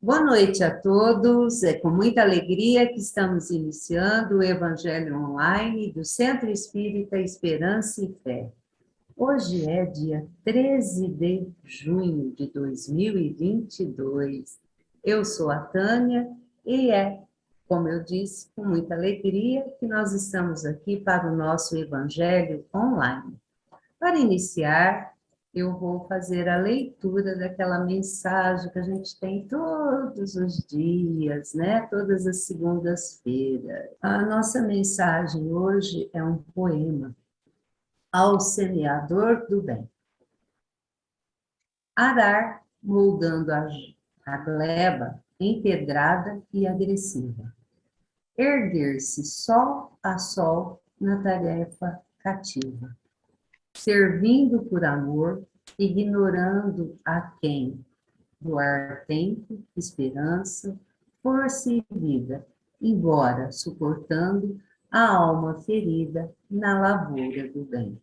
Boa noite a todos. É com muita alegria que estamos iniciando o Evangelho Online do Centro Espírita Esperança e Fé. Hoje é dia 13 de junho de 2022. Eu sou a Tânia e como eu disse, com muita alegria que nós estamos aqui para o nosso Evangelho Online. Para iniciar, eu vou fazer a leitura daquela mensagem que a gente tem todos os dias, né? Todas as segundas-feiras. A nossa mensagem hoje é um poema, Ao Semeador do Bem. Arar, moldando a gleba empedrada e agressiva. Erguer-se sol a sol na tarefa cativa. Servindo por amor, ignorando a quem doar tempo, esperança, força e vida, embora suportando a alma ferida na lavoura do bem.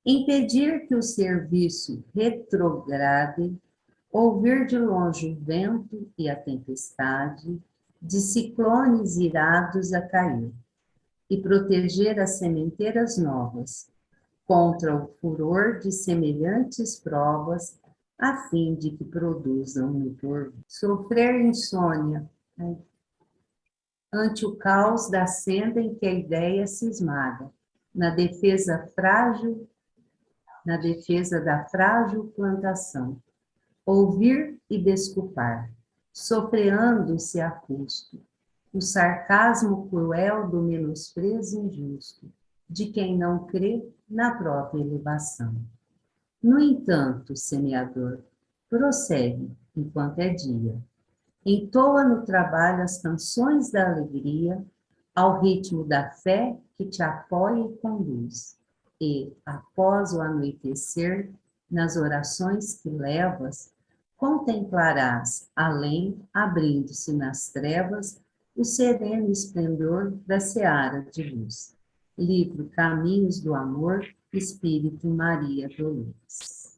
Impedir que o serviço retrograde, ouvir de longe o vento e a tempestade, de ciclones irados a cair, e proteger as sementeiras novas, contra o furor de semelhantes provas, a fim de que produzam no porvir. Sofrer insônia, né, ante o caos da senda em que a ideia se esmaga, na defesa da frágil plantação. Ouvir e desculpar, sofreando-se a custo, o sarcasmo cruel do menosprezo injusto, de quem não crê na própria elevação. No entanto, semeador, prossegue enquanto é dia. Entoa no trabalho as canções da alegria, ao ritmo da fé que te apoia e conduz. E, após o anoitecer, nas orações que levas, contemplarás além, abrindo-se nas trevas, o sereno esplendor da seara de luz. Livro Caminhos do Amor, Espírito Maria Dolores.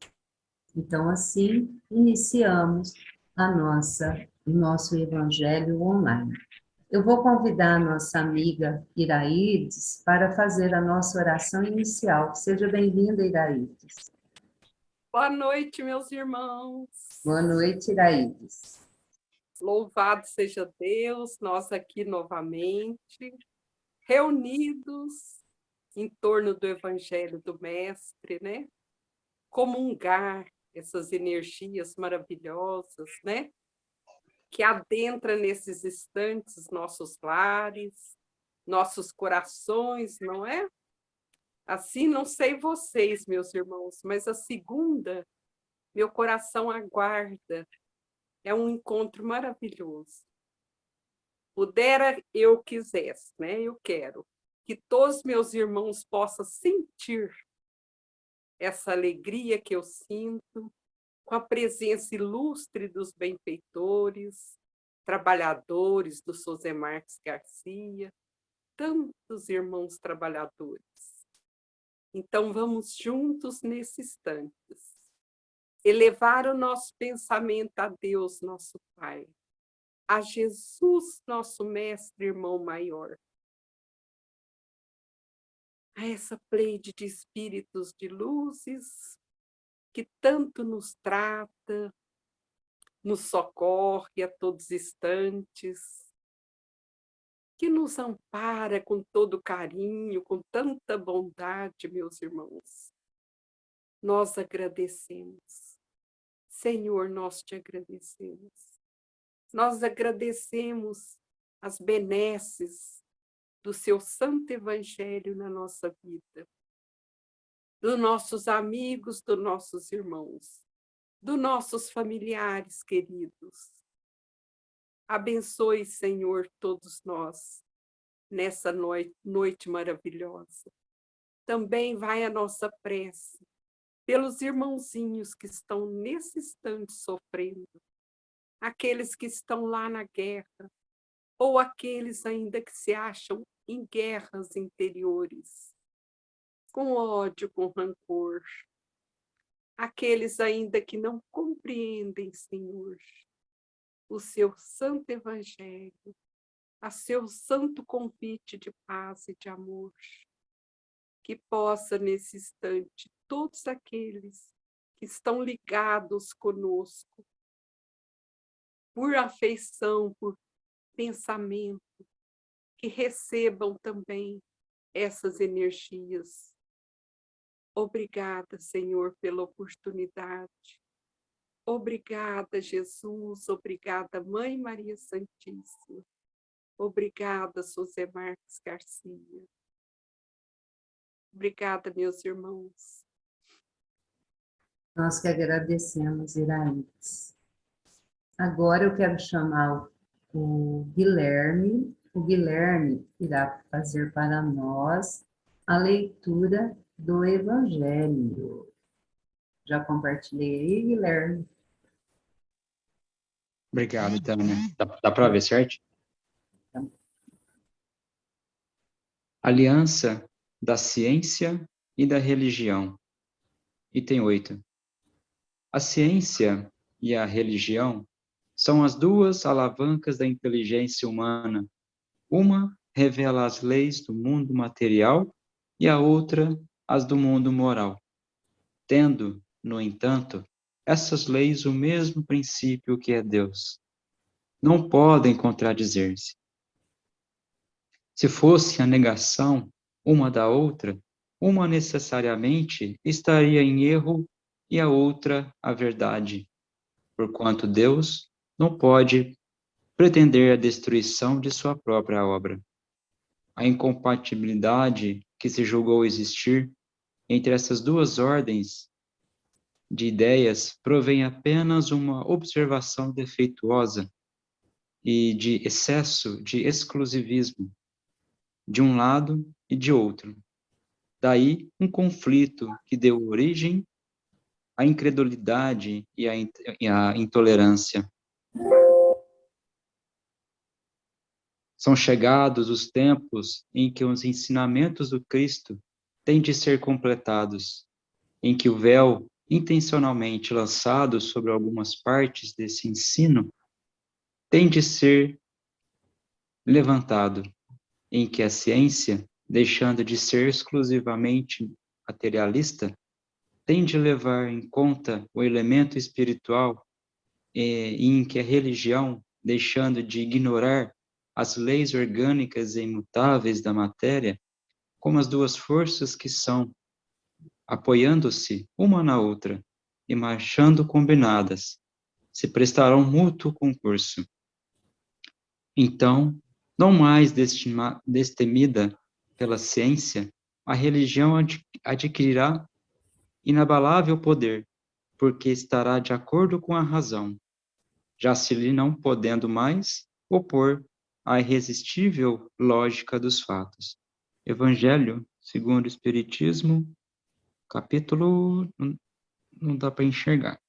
Então, assim, iniciamos o nosso Evangelho online. Eu vou convidar a nossa amiga Iraídes para fazer a nossa oração inicial. Seja bem-vinda, Iraídes. Boa noite, meus irmãos. Boa noite, Iraídes. Louvado seja Deus, nós aqui novamente, reunidos em torno do Evangelho do Mestre, né? Comungar essas energias maravilhosas, né? Que adentra nesses instantes nossos lares, nossos corações, não é? Assim, não sei vocês, meus irmãos, mas a segunda, meu coração aguarda. É um encontro maravilhoso. Pudera eu quisesse, né? Eu quero que todos meus irmãos possam sentir essa alegria que eu sinto com a presença ilustre dos benfeitores, trabalhadores do José Marques Garcia, tantos irmãos trabalhadores. Então, vamos juntos nesse instante elevar o nosso pensamento a Deus, nosso Pai, a Jesus, nosso mestre, irmão maior, a essa pleide de espíritos de luzes que tanto nos trata, nos socorre a todos os instantes, que nos ampara com todo carinho, com tanta bondade, meus irmãos. Nós agradecemos. Senhor, nós te agradecemos. Nós agradecemos as benesses do seu santo evangelho na nossa vida, dos nossos amigos, dos nossos irmãos, dos nossos familiares queridos. Abençoe, Senhor, todos nós nessa noite maravilhosa. Também vai a nossa prece pelos irmãozinhos que estão nesse instante sofrendo, aqueles que estão lá na guerra, ou aqueles ainda que se acham em guerras interiores, com ódio, com rancor, aqueles ainda que não compreendem, Senhor, o seu santo evangelho, a seu santo convite de paz e de amor. Que possa, nesse instante, todos aqueles que estão ligados conosco, por afeição, por pensamento, que recebam também essas energias. Obrigada, Senhor, pela oportunidade. Obrigada, Jesus. Obrigada, Mãe Maria Santíssima. Obrigada, José Marques Garcia. Obrigada, meus irmãos. Nós que agradecemos, Iraídes. Agora eu quero chamar o Guilherme. O Guilherme irá fazer para nós a leitura do Evangelho. Já compartilhei aí, Guilherme? Obrigado, Tânia. Dá para ver, certo? Aliança da ciência e da religião. Item 8. A ciência e a religião são as duas alavancas da inteligência humana. Uma revela as leis do mundo material e a outra as do mundo moral. Tendo, no entanto, essas leis o mesmo princípio que é Deus. Não podem contradizer-se. Se fosse a negação uma da outra, uma necessariamente estaria em erro e a outra a verdade, porquanto Deus não pode pretender a destruição de sua própria obra. A incompatibilidade que se julgou existir entre essas duas ordens de ideias provém apenas uma observação defeituosa e de excesso de exclusivismo, de um lado e de outro. Daí um conflito que deu origem à incredulidade e à intolerância. São chegados os tempos em que os ensinamentos do Cristo têm de ser completados, em que o véu intencionalmente lançado sobre algumas partes desse ensino tem de ser levantado, em que a ciência, deixando de ser exclusivamente materialista, tem de levar em conta o elemento espiritual, e em que a religião, deixando de ignorar as leis orgânicas e imutáveis da matéria, como as duas forças que são, apoiando-se uma na outra e marchando combinadas, se prestarão mútuo concurso. Então, não mais destemida pela ciência, a religião adquirirá inabalável poder, porque estará de acordo com a razão, já se lhe não podendo mais opor à irresistível lógica dos fatos. Evangelho segundo o Espiritismo, capítulo... não dá para enxergar.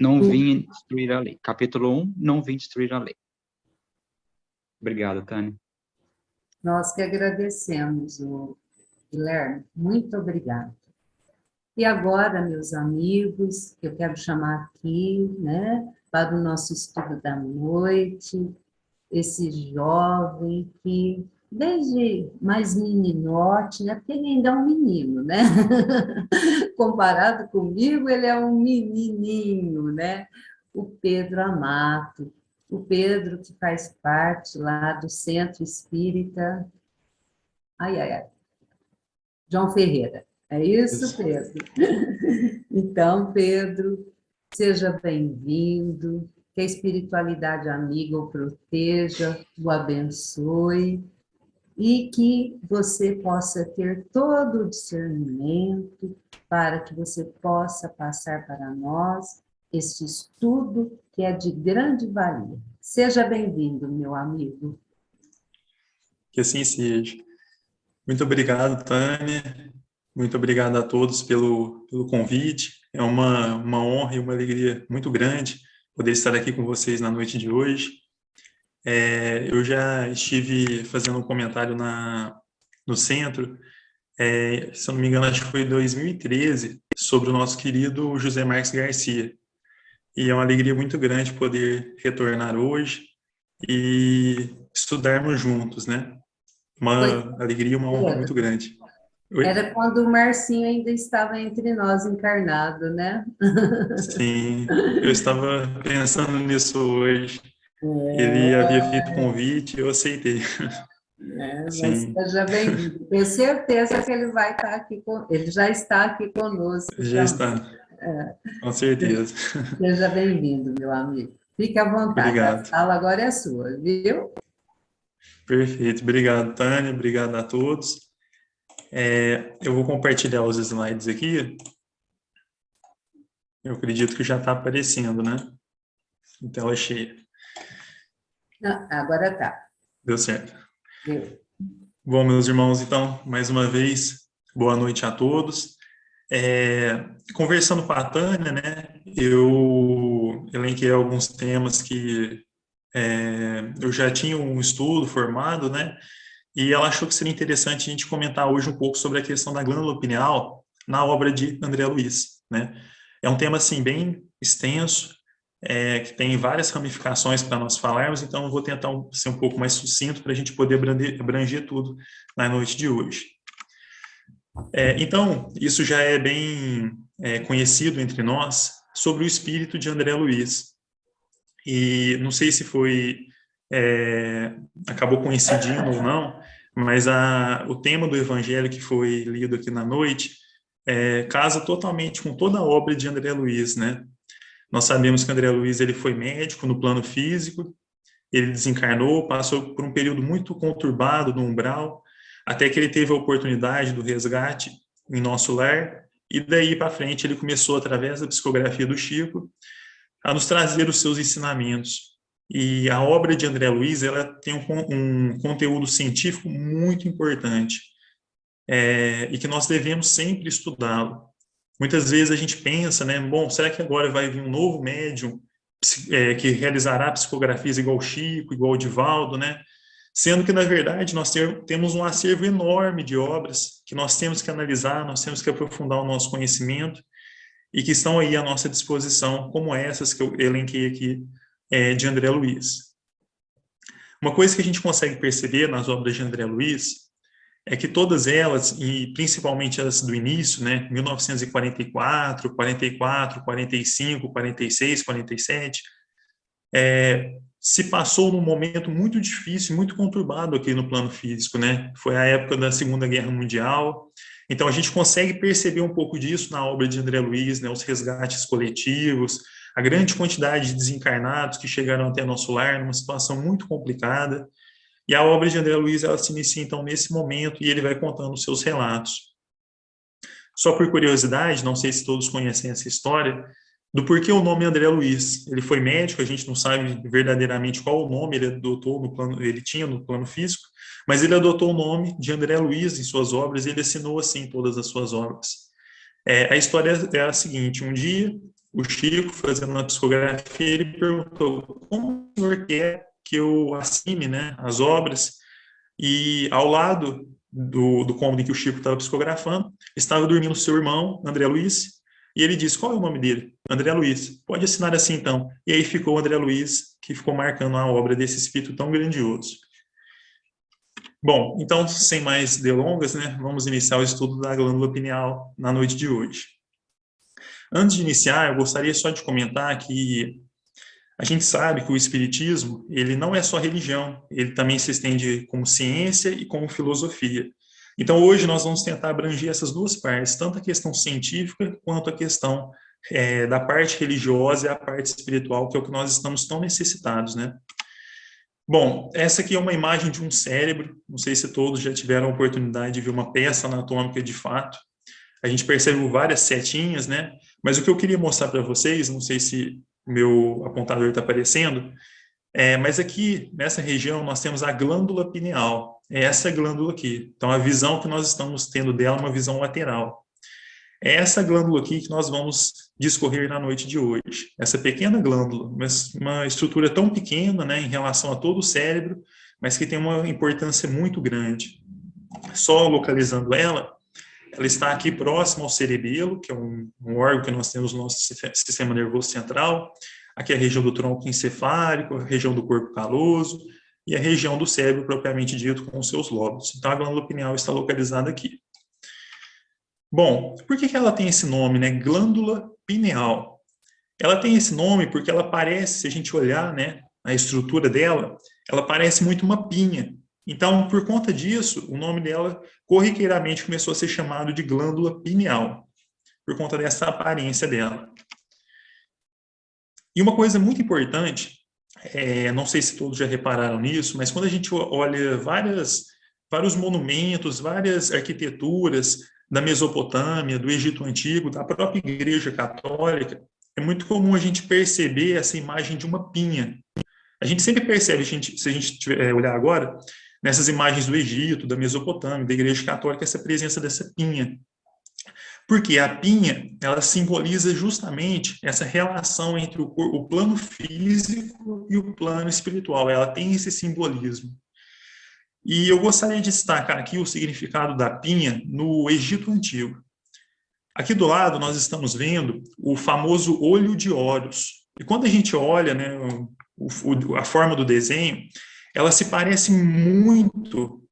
Não vim destruir a lei. Capítulo 1, não vim destruir a lei. Obrigado, Tânia. Nós que agradecemos, Guilherme. Muito obrigada. E agora, meus amigos, eu quero chamar aqui, né, para o nosso estudo da noite, esse jovem que, desde mais meninote, né, porque ele ainda é um menino, né? Comparado comigo, ele é um menininho, né? O Pedro Amato. O Pedro, que faz parte lá do Centro Espírita... João Ferreira. É isso, Pedro? Então, Pedro, seja bem-vindo, que a espiritualidade amiga o proteja, o abençoe, e que você possa ter todo o discernimento para que você possa passar para nós este estudo que é de grande valia. Seja bem-vindo, meu amigo. Que assim seja. Muito obrigado, Tânia. Muito obrigado a todos pelo convite. É uma honra e uma alegria muito grande poder estar aqui com vocês na noite de hoje. Eu já estive fazendo um comentário no centro, se eu não me engano, acho que foi em 2013, sobre o nosso querido José Marques Garcia. e é uma alegria muito grande poder retornar hoje e estudarmos juntos, né? Pois Uma alegria, uma honra é. muito grande. Oi? Era quando o Marcinho ainda estava entre nós, encarnado, né? Sim, eu estava pensando nisso hoje. Ele É, havia feito convite, eu aceitei. mas Sim, seja bem-vindo. Tenho certeza que ele vai estar aqui, ele já está aqui conosco já também. está, com certeza. Seja bem-vindo, meu amigo. Fique à vontade, a Obrigado. sala agora é sua, viu? Perfeito. Obrigado, Tânia. Obrigado a todos. Eu vou compartilhar os slides aqui. Eu acredito que já está aparecendo, né? Em tela cheia. Não, agora tá. Deu certo. Viu? Bom, meus irmãos, então, mais uma vez, boa noite a todos. Conversando com a Tânia, né, eu elenquei alguns temas que eu já tinha um estudo formado, né, e ela achou que seria interessante a gente comentar hoje um pouco sobre a questão da glândula pineal na obra de André Luiz, né. É um tema, assim, bem extenso, que tem várias ramificações para nós falarmos, então eu vou tentar ser um pouco mais sucinto para a gente poder abranger tudo na noite de hoje. Então, isso já é bem conhecido entre nós sobre o espírito de André Luiz. E não sei se acabou coincidindo ou não, mas o tema do evangelho que foi lido aqui na noite casa totalmente com toda a obra de André Luiz, né? Nós sabemos que André Luiz ele foi médico no plano físico, ele desencarnou, passou por um período muito conturbado no umbral, até que ele teve a oportunidade do resgate em nosso lar, e daí para frente ele começou, através da psicografia do Chico, a nos trazer os seus ensinamentos. E a obra de André Luiz, ela tem um conteúdo científico muito importante, e que nós devemos sempre estudá-lo. Muitas vezes a gente pensa, né, bom, será que agora vai vir um novo médium que realizará psicografias igual o Chico, igual o Divaldo, né? Sendo que, na verdade, nós temos um acervo enorme de obras que nós temos que analisar, nós temos que aprofundar o nosso conhecimento e que estão aí à nossa disposição, como essas que eu elenquei aqui de André Luiz. Uma coisa que a gente consegue perceber nas obras de André Luiz é que todas elas, e principalmente as do início, né, 1944, 44, 45, 46, 47, se passou num momento muito difícil, muito conturbado aqui no plano físico, né? Foi a época da Segunda Guerra Mundial. Então a gente consegue perceber um pouco disso na obra de André Luiz, né? Os resgates coletivos, a grande quantidade de desencarnados que chegaram até nosso lar numa situação muito complicada. E a obra de André Luiz, ela se inicia então nesse momento e ele vai contando os seus relatos. Só por curiosidade, não sei se todos conhecem essa história, do porquê o nome André Luiz. Ele foi médico, a gente não sabe verdadeiramente qual o nome ele adotou no plano, ele tinha no plano físico, mas ele adotou o nome de André Luiz em suas obras e ele assinou assim todas as suas obras. A história é a seguinte: um dia o Chico, fazendo uma psicografia, ele perguntou como o senhor quer que eu assine, né, as obras, e ao lado do cômodo em que o Chico estava psicografando, estava dormindo seu irmão, André Luiz, e ele disse: qual é o nome dele? André Luiz. Pode assinar assim então. E aí ficou André Luiz, que ficou marcando a obra desse espírito tão grandioso. Bom, então, sem mais delongas, né, vamos iniciar o estudo da glândula pineal na noite de hoje. Antes de iniciar, eu gostaria só de comentar que a gente sabe que o espiritismo, ele não é só religião, ele também se estende como ciência e como filosofia. Então, hoje nós vamos tentar abranger essas duas partes, tanto a questão científica quanto a questão da parte religiosa e a parte espiritual, que é o que nós estamos tão necessitados, né? Bom, essa aqui é uma imagem de um cérebro, não sei se todos já tiveram a oportunidade de ver uma peça anatômica de fato. A gente percebe várias setinhas, né? Mas o que eu queria mostrar para vocês, não sei se o meu apontador está aparecendo, mas aqui, nessa região, nós temos a glândula pineal. É essa glândula aqui. Então, a visão que nós estamos tendo dela é uma visão lateral. É essa glândula aqui que nós vamos discorrer na noite de hoje. Essa pequena glândula, uma estrutura tão pequena, né, em relação a todo o cérebro, mas que tem uma importância muito grande. Só localizando ela ela está aqui próxima ao cerebelo, que é um órgão que nós temos no nosso sistema nervoso central. Aqui é a região do tronco encefálico, a região do corpo caloso e a região do cérebro propriamente dito com os seus lóbulos. Então, a glândula pineal está localizada aqui. Bom, por que ela tem esse nome, né? Glândula pineal. Ela tem esse nome porque ela parece, se a gente olhar, né, a estrutura dela, ela parece muito uma pinha. Então, por conta disso, o nome dela corriqueiramente começou a ser chamado de glândula pineal, por conta dessa aparência dela. E uma coisa muito importante, não sei se todos já repararam nisso, mas quando a gente olha vários monumentos, várias arquiteturas da Mesopotâmia, do Egito Antigo, da própria Igreja Católica, é muito comum a gente perceber essa imagem de uma pinha. A gente sempre percebe, se a gente olhar agora, nessas imagens do Egito, da Mesopotâmia, da Igreja Católica, essa presença dessa pinha. Porque a pinha, ela simboliza justamente essa relação entre o plano físico e o plano espiritual. Ela tem esse simbolismo. E eu gostaria de destacar aqui o significado da pinha no Egito Antigo. Aqui do lado nós estamos vendo o famoso olho de Horus. E quando a gente olha, né, a forma do desenho, ela se parece muito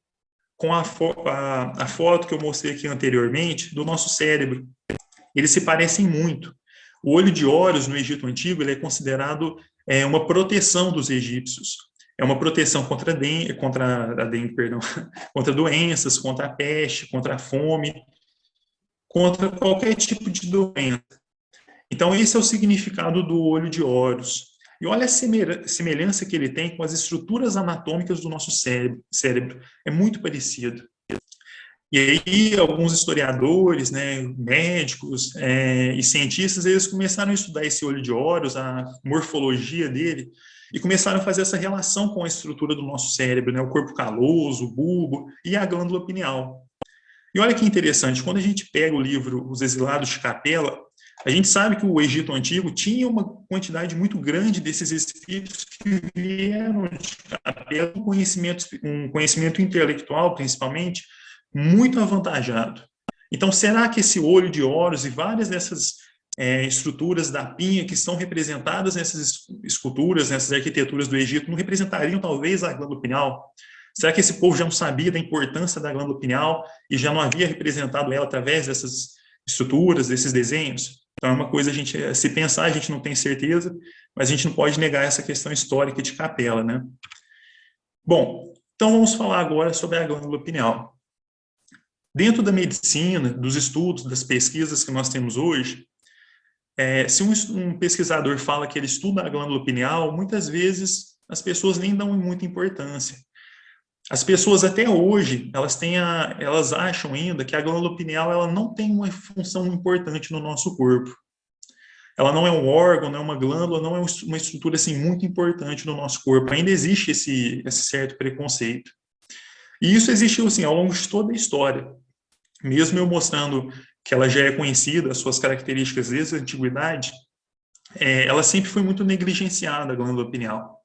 com a foto que eu mostrei aqui anteriormente do nosso cérebro. Eles se parecem muito. O olho de Horus no Egito Antigo ele é considerado uma proteção dos egípcios. É uma proteção contra doenças, contra a peste, contra a fome, contra qualquer tipo de doença. Então, esse é o significado do olho de Horus. E olha a semelhança que ele tem com as estruturas anatômicas do nosso cérebro. É muito parecido. E aí, alguns historiadores, né, médicos e cientistas, eles começaram a estudar esse olho de Horus, a morfologia dele, e começaram a fazer essa relação com a estrutura do nosso cérebro, né, o corpo caloso, o bulbo e a glândula pineal. E olha que interessante, quando a gente pega o livro Os Exilados de Capela, a gente sabe que o Egito Antigo tinha uma quantidade muito grande desses espíritos que vieram de Capela, um conhecimento intelectual, principalmente, muito avantajado. Então, será que esse olho de Horus e várias dessas estruturas da pinha que estão representadas nessas esculturas, nessas arquiteturas do Egito, não representariam talvez a glândula pineal? Será que esse povo já não sabia da importância da glândula pineal e já não havia representado ela através dessas estruturas, desses desenhos? Então, é uma coisa a gente, se pensar, a gente não tem certeza, mas a gente não pode negar essa questão histórica de Capela, né? Bom, então vamos falar agora sobre a glândula pineal. Dentro da medicina, dos estudos, das pesquisas que nós temos hoje, se um pesquisador fala que ele estuda a glândula pineal, muitas vezes as pessoas nem dão muita importância. As pessoas até hoje, elas acham ainda que a glândula pineal ela não tem uma função importante no nosso corpo. Ela não é um órgão, não é uma glândula, não é uma estrutura assim, muito importante no nosso corpo. Ainda existe esse certo preconceito. E isso existiu assim, ao longo de toda a história. Mesmo eu mostrando que ela já é conhecida, as suas características desde a antiguidade, ela sempre foi muito negligenciada, a glândula pineal.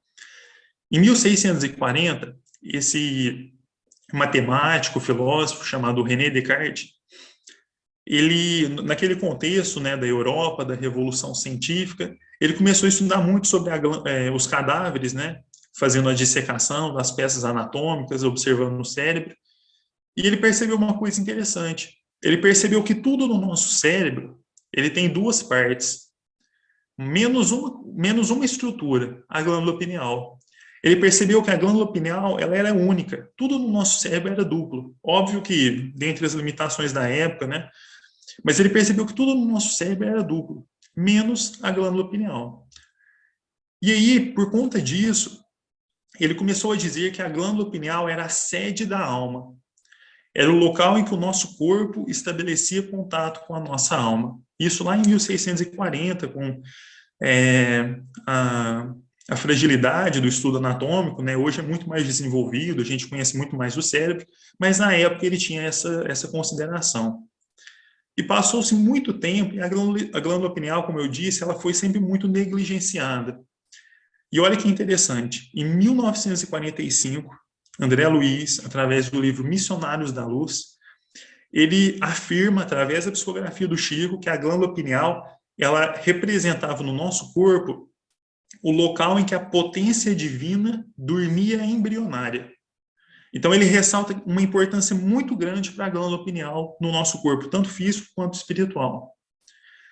Em 1640, esse matemático, filósofo chamado René Descartes, ele, naquele contexto, né, da Europa, da Revolução Científica, ele começou a estudar muito sobre os cadáveres, né, fazendo a dissecação das peças anatômicas, observando o cérebro, e ele percebeu uma coisa interessante. Ele percebeu que tudo no nosso cérebro, ele tem duas partes, menos uma estrutura, a glândula pineal. Ele percebeu que a glândula pineal ela era única, tudo no nosso cérebro era duplo. Óbvio que, dentre as limitações da época, né? Mas ele percebeu que tudo no nosso cérebro era duplo, menos a glândula pineal. E aí, por conta disso, ele começou a dizer que a glândula pineal era a sede da alma. Era o local em que o nosso corpo estabelecia contato com a nossa alma. Isso lá em 1640, com a fragilidade do estudo anatômico, né? Hoje é muito mais desenvolvido, a gente conhece muito mais do cérebro, mas na época ele tinha essa consideração. E passou-se muito tempo, e a glândula pineal, como eu disse, ela foi sempre muito negligenciada. E olha que interessante, em 1945, André Luiz, através do livro Missionários da Luz, ele afirma, através da psicografia do Chico, que a glândula pineal, ela representava no nosso corpo o local em que a potência divina dormia embrionária. Então, ele ressalta uma importância muito grande para a glândula pineal no nosso corpo, tanto físico quanto espiritual.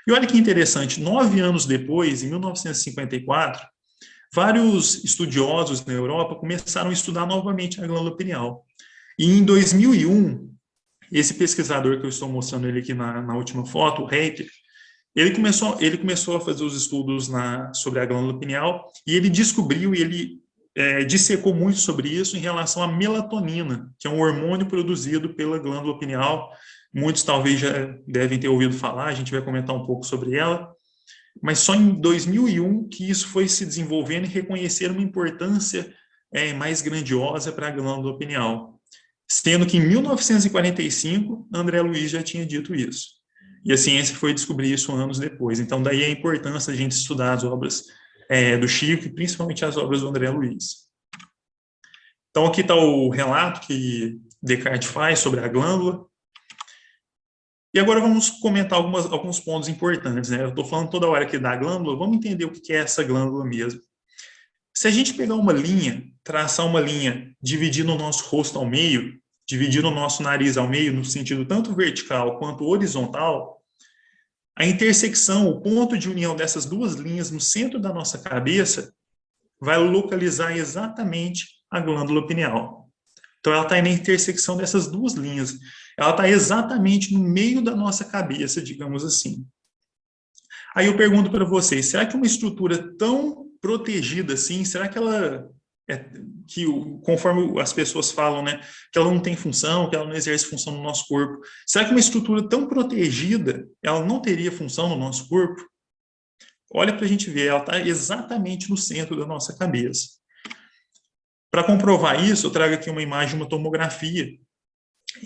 E olha que interessante, 9 anos depois, em 1954, vários estudiosos na Europa começaram a estudar novamente a glândula pineal. E em 2001, esse pesquisador que eu estou mostrando ele aqui na última foto, o Reiter, ele começou a fazer os estudos sobre a glândula pineal e ele descobriu e ele dissecou muito sobre isso em relação à melatonina, que é um hormônio produzido pela glândula pineal. Muitos talvez já devem ter ouvido falar, a gente vai comentar um pouco sobre ela, mas só em 2001 que isso foi se desenvolvendo e reconhecer uma importância mais grandiosa para a glândula pineal, sendo que em 1945 André Luiz já tinha dito isso. E a ciência foi descobrir isso anos depois. Então, daí a importância de a gente estudar as obras do Chico e principalmente as obras do André Luiz. Então, aqui está o relato que Descartes faz sobre a glândula. E agora vamos comentar alguns pontos importantes, né? Eu estou falando toda hora aqui da glândula, vamos entender o que é essa glândula mesmo. Se a gente pegar uma linha, traçar uma linha, dividindo o nosso rosto ao meio, dividindo o nosso nariz ao meio, no sentido tanto vertical quanto horizontal, a intersecção, o ponto de união dessas duas linhas no centro da nossa cabeça vai localizar exatamente a glândula pineal. Então, ela está na intersecção dessas duas linhas. Ela está exatamente no meio da nossa cabeça, digamos assim. Aí eu pergunto para vocês, será que uma estrutura tão protegida assim, será que ela, conforme as pessoas falam, né, que ela não tem função, que ela não exerce função no nosso corpo, será que uma estrutura tão protegida, ela não teria função no nosso corpo? Olha para a gente ver, ela está exatamente no centro da nossa cabeça. Para comprovar isso, eu trago aqui uma imagem de uma tomografia.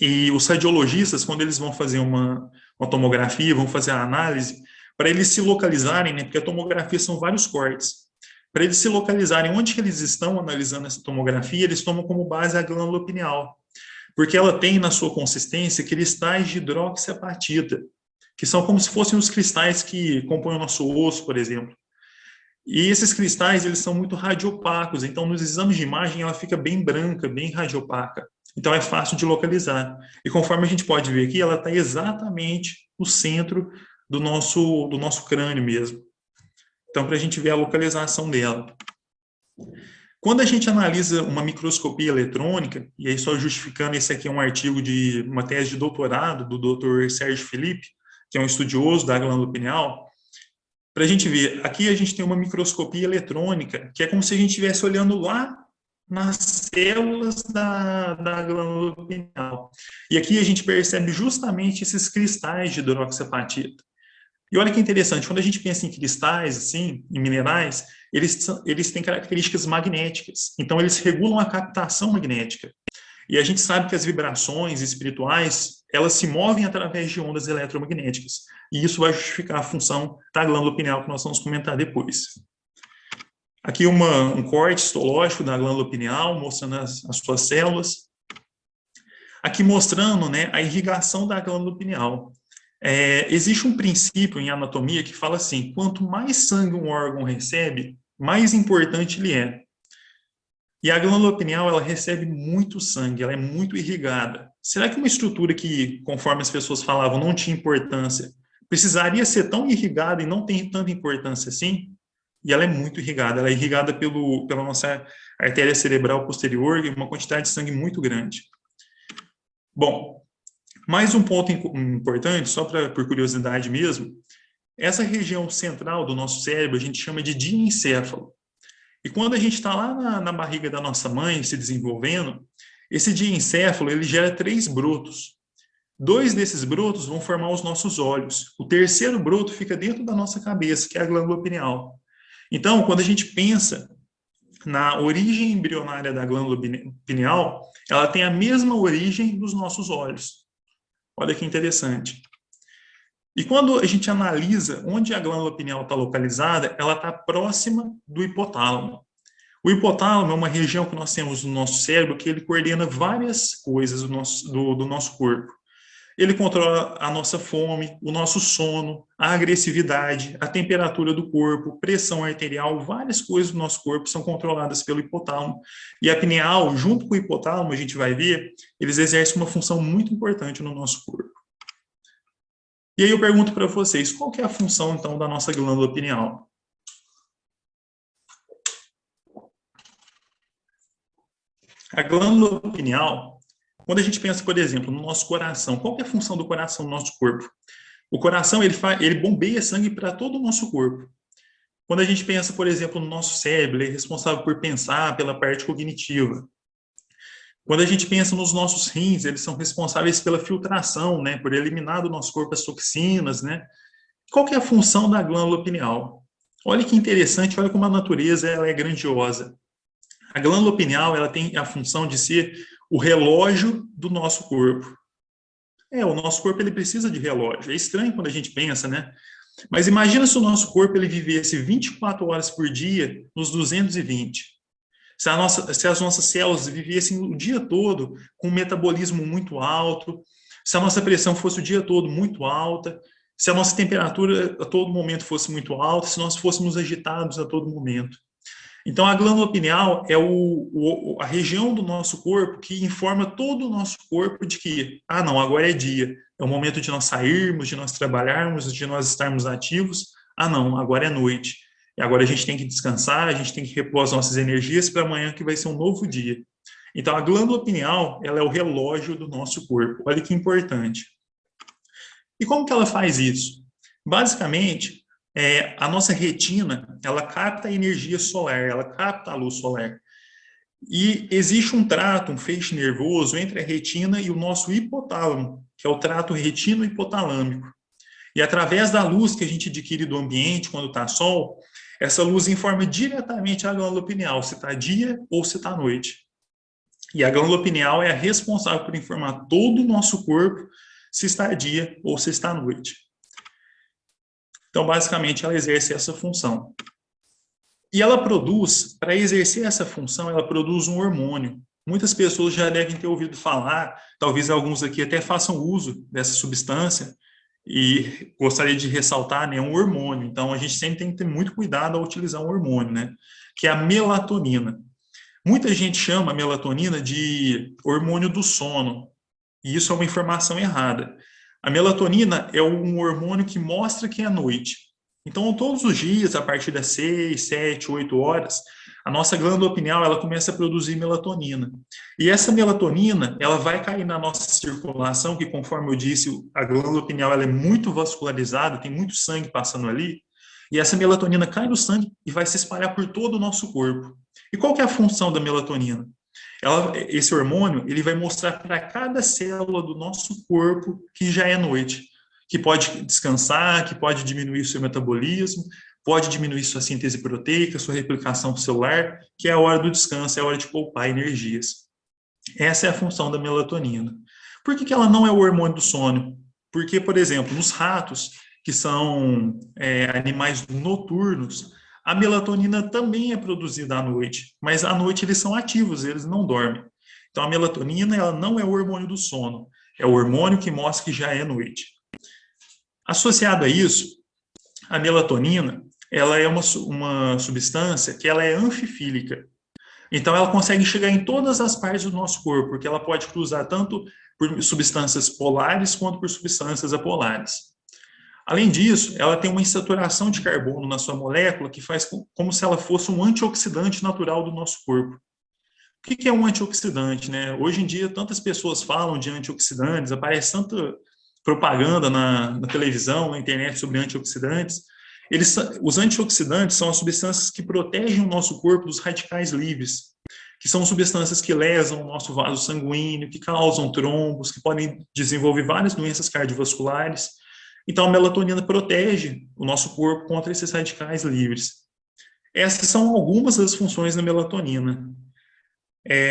E os radiologistas, quando eles vão fazer uma tomografia, vão fazer a análise, para eles se localizarem, né, porque a tomografia são vários cortes, para eles se localizarem onde que eles estão analisando essa tomografia, eles tomam como base a glândula pineal, porque ela tem na sua consistência cristais de hidroxiapatita, que são como se fossem os cristais que compõem o nosso osso, por exemplo. E esses cristais, eles são muito radiopacos, então nos exames de imagem ela fica bem branca, bem radiopaca. Então é fácil de localizar. E conforme a gente pode ver aqui, ela está exatamente no centro do nosso crânio mesmo. Então, para a gente ver a localização dela. Quando a gente analisa uma microscopia eletrônica, e aí só justificando, esse aqui é um artigo de uma tese de doutorado do Dr. Sérgio Felipe, que é um estudioso da glândula pineal, para a gente ver, aqui a gente tem uma microscopia eletrônica, que é como se a gente estivesse olhando lá nas células da glândula pineal. E aqui a gente percebe justamente esses cristais de hidroxiapatita. E olha que interessante, quando a gente pensa em cristais, assim, em minerais, eles têm características magnéticas. Então, eles regulam a captação magnética. E a gente sabe que as vibrações espirituais, elas se movem através de ondas eletromagnéticas. E isso vai justificar a função da glândula pineal, que nós vamos comentar depois. Aqui um corte histológico da glândula pineal, mostrando as suas células. Aqui mostrando, né, a irrigação da glândula pineal. Existe um princípio em anatomia que fala assim, quanto mais sangue um órgão recebe, mais importante ele é. E a glândula pineal, ela recebe muito sangue, ela é muito irrigada. Será que uma estrutura que, conforme as pessoas falavam, não tinha importância, precisaria ser tão irrigada e não tem tanta importância assim? E ela é muito irrigada, ela é irrigada pela nossa artéria cerebral posterior e uma quantidade de sangue muito grande. Bom, mais um ponto importante, só por curiosidade mesmo, essa região central do nosso cérebro a gente chama de diencéfalo. E quando a gente está lá na barriga da nossa mãe se desenvolvendo, esse diencéfalo ele gera 3 brotos. 2 desses brotos vão formar os nossos olhos. O terceiro broto fica dentro da nossa cabeça, que é a glândula pineal. Então, quando a gente pensa na origem embrionária da glândula pineal, ela tem a mesma origem dos nossos olhos. Olha que interessante. E quando a gente analisa onde a glândula pineal está localizada, ela está próxima do hipotálamo. O hipotálamo é uma região que nós temos no nosso cérebro que ele coordena várias coisas do nosso corpo. Ele controla a nossa fome, o nosso sono, a agressividade, a temperatura do corpo, pressão arterial, várias coisas do nosso corpo são controladas pelo hipotálamo. E a pineal, junto com o hipotálamo, a gente vai ver, eles exercem uma função muito importante no nosso corpo. E aí eu pergunto para vocês, qual que é a função, então, da nossa glândula pineal? A glândula pineal, quando a gente pensa, por exemplo, no nosso coração, qual que é a função do coração no nosso corpo? O coração, ele bombeia sangue para todo o nosso corpo. Quando a gente pensa, por exemplo, no nosso cérebro, ele é responsável por pensar, pela parte cognitiva. Quando a gente pensa nos nossos rins, eles são responsáveis pela filtração, né, por eliminar do nosso corpo as toxinas, né? Qual que é a função da glândula pineal? Olha que interessante, olha como a natureza ela é grandiosa. A glândula pineal, ela tem a função de ser o relógio do nosso corpo. O nosso corpo ele precisa de relógio. É estranho quando a gente pensa, né? Mas imagina se o nosso corpo ele vivesse 24 horas por dia nos 220. Se as nossas células vivessem o dia todo com um metabolismo muito alto, se a nossa pressão fosse o dia todo muito alta, se a nossa temperatura a todo momento fosse muito alta, se nós fôssemos agitados a todo momento. Então, a glândula pineal é a região do nosso corpo que informa todo o nosso corpo de que, não, agora é dia, é o momento de nós sairmos, de nós trabalharmos, de nós estarmos ativos. Não, agora é noite. E agora a gente tem que descansar, a gente tem que repor as nossas energias para amanhã que vai ser um novo dia. Então, a glândula pineal, ela é o relógio do nosso corpo. Olha que importante. E como que ela faz isso? Basicamente, a nossa retina, ela capta a energia solar, ela capta a luz solar. E existe um trato, um feixe nervoso entre a retina e o nosso hipotálamo, que é o trato retino-hipotalâmico. E através da luz que a gente adquire do ambiente quando está sol, essa luz informa diretamente a glândula pineal, se está dia ou se está noite. E a glândula pineal é a responsável por informar todo o nosso corpo se está dia ou se está noite. Então, basicamente, ela exerce essa função. E ela produz, para exercer essa função, ela produz um hormônio. Muitas pessoas já devem ter ouvido falar, talvez alguns aqui até façam uso dessa substância, e gostaria de ressaltar, né, um hormônio. Então, a gente sempre tem que ter muito cuidado ao utilizar um hormônio, né, que é a melatonina. Muita gente chama a melatonina de hormônio do sono, e isso é uma informação errada. A melatonina é um hormônio que mostra que é noite. Então, todos os dias, a partir das 6, 7, 8 horas, a nossa glândula pineal ela começa a produzir melatonina. E essa melatonina ela vai cair na nossa circulação, que conforme eu disse, a glândula pineal ela é muito vascularizada, tem muito sangue passando ali, e essa melatonina cai no sangue e vai se espalhar por todo o nosso corpo. E qual que é a função da melatonina? Esse hormônio ele vai mostrar para cada célula do nosso corpo que já é noite, que pode descansar, que pode diminuir seu metabolismo, pode diminuir sua síntese proteica, sua replicação celular, que é a hora do descanso, é a hora de poupar energias. Essa é a função da melatonina. Por que ela não é o hormônio do sono? Porque, por exemplo, nos ratos, que são animais noturnos, a melatonina também é produzida à noite, mas à noite eles são ativos, eles não dormem. Então, a melatonina ela não é o hormônio do sono, é o hormônio que mostra que já é noite. Associado a isso, a melatonina ela é uma substância que ela é anfifílica. Então, ela consegue chegar em todas as partes do nosso corpo, porque ela pode cruzar tanto por substâncias polares quanto por substâncias apolares. Além disso, ela tem uma insaturação de carbono na sua molécula que faz como se ela fosse um antioxidante natural do nosso corpo. O que é um antioxidante, né? Hoje em dia, tantas pessoas falam de antioxidantes, aparece tanta propaganda na televisão, na internet sobre antioxidantes. Os antioxidantes são as substâncias que protegem o nosso corpo dos radicais livres, que são substâncias que lesam o nosso vaso sanguíneo, que causam trombos, que podem desenvolver várias doenças cardiovasculares. Então, a melatonina protege o nosso corpo contra esses radicais livres. Essas são algumas das funções da melatonina.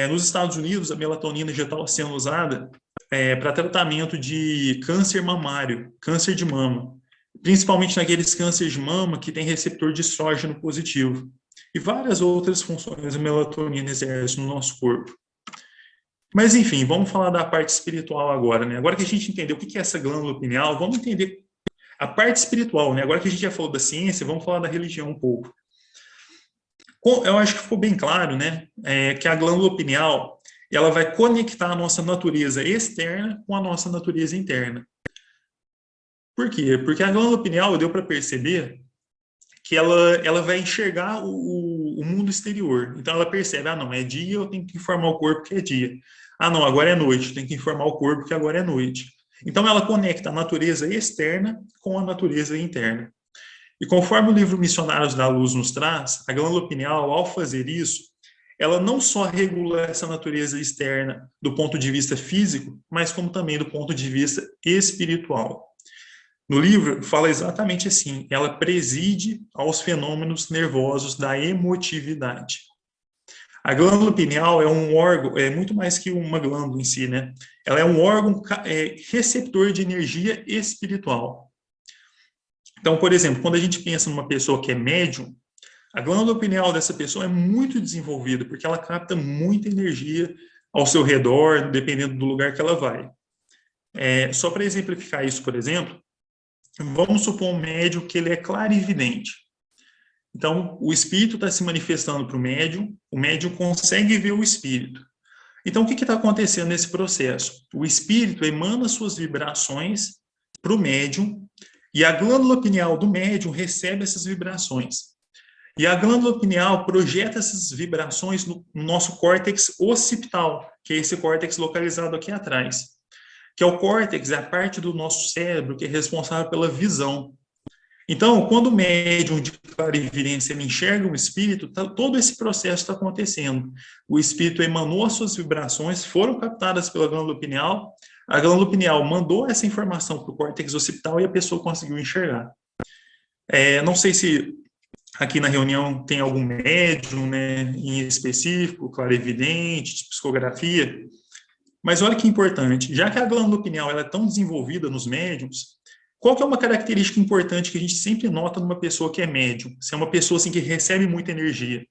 Nos Estados Unidos, a melatonina já está sendo usada para tratamento de câncer mamário, câncer de mama, principalmente naqueles cânceres de mama que têm receptor de estrógeno positivo. E várias outras funções a melatonina exerce no nosso corpo. Mas, enfim, vamos falar da parte espiritual agora, né? Agora que a gente entendeu o que é essa glândula pineal, vamos entender a parte espiritual, né? Agora que a gente já falou da ciência, vamos falar da religião um pouco. Eu acho que ficou bem claro, né? Que a glândula pineal, ela vai conectar a nossa natureza externa com a nossa natureza interna. Por quê? Porque a glândula pineal, deu para perceber que ela vai enxergar o mundo exterior. Então, ela percebe, ah, não, é dia, eu tenho que informar o corpo que é dia. Ah, não, agora é noite, tem que informar o corpo que agora é noite. Então, ela conecta a natureza externa com a natureza interna. E conforme o livro Missionários da Luz nos traz, a glândula pineal, ao fazer isso, ela não só regula essa natureza externa do ponto de vista físico, mas como também do ponto de vista espiritual. No livro, fala exatamente assim, ela preside aos fenômenos nervosos da emotividade. A glândula pineal é um órgão, é muito mais que uma glândula em si, né? Ela é um órgão receptor de energia espiritual. Então, por exemplo, quando a gente pensa numa pessoa que é médium, a glândula pineal dessa pessoa é muito desenvolvida, porque ela capta muita energia ao seu redor, dependendo do lugar que ela vai. Só para exemplificar isso, por exemplo, vamos supor um médium que ele é clarividente. Então, o espírito está se manifestando para o médium consegue ver o espírito. Então, o que está acontecendo nesse processo? O espírito emana suas vibrações para o médium, e a glândula pineal do médium recebe essas vibrações. E a glândula pineal projeta essas vibrações no nosso córtex occipital, que é esse córtex localizado aqui atrás. Que é o córtex, é a parte do nosso cérebro que é responsável pela visão. Então, quando o médium de clarividência enxerga um espírito, todo esse processo está acontecendo. O espírito emanou as suas vibrações, foram captadas pela glândula pineal, a glândula pineal mandou essa informação para o córtex occipital e a pessoa conseguiu enxergar. Não sei se aqui na reunião tem algum médium, né, em específico, clarividente, de psicografia, mas olha que importante, já que a glândula pineal ela é tão desenvolvida nos médiums, qual que é uma característica importante que a gente sempre nota numa pessoa que é médium? Se é uma pessoa assim, que recebe muita energia.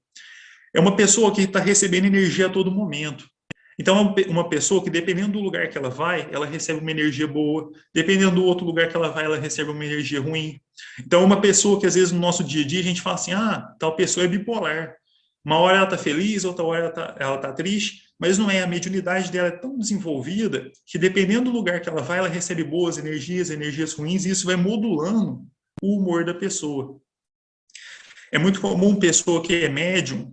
É uma pessoa que está recebendo energia a todo momento. Então, é uma pessoa que, dependendo do lugar que ela vai, ela recebe uma energia boa. Dependendo do outro lugar que ela vai, ela recebe uma energia ruim. Então, é uma pessoa que, às vezes, no nosso dia a dia, a gente fala assim, tal pessoa é bipolar. Uma hora ela está feliz, outra hora ela tá triste, mas não é. A mediunidade dela é tão desenvolvida que, dependendo do lugar que ela vai, ela recebe boas energias, energias ruins, e isso vai modulando o humor da pessoa. É muito comum pessoa que é médium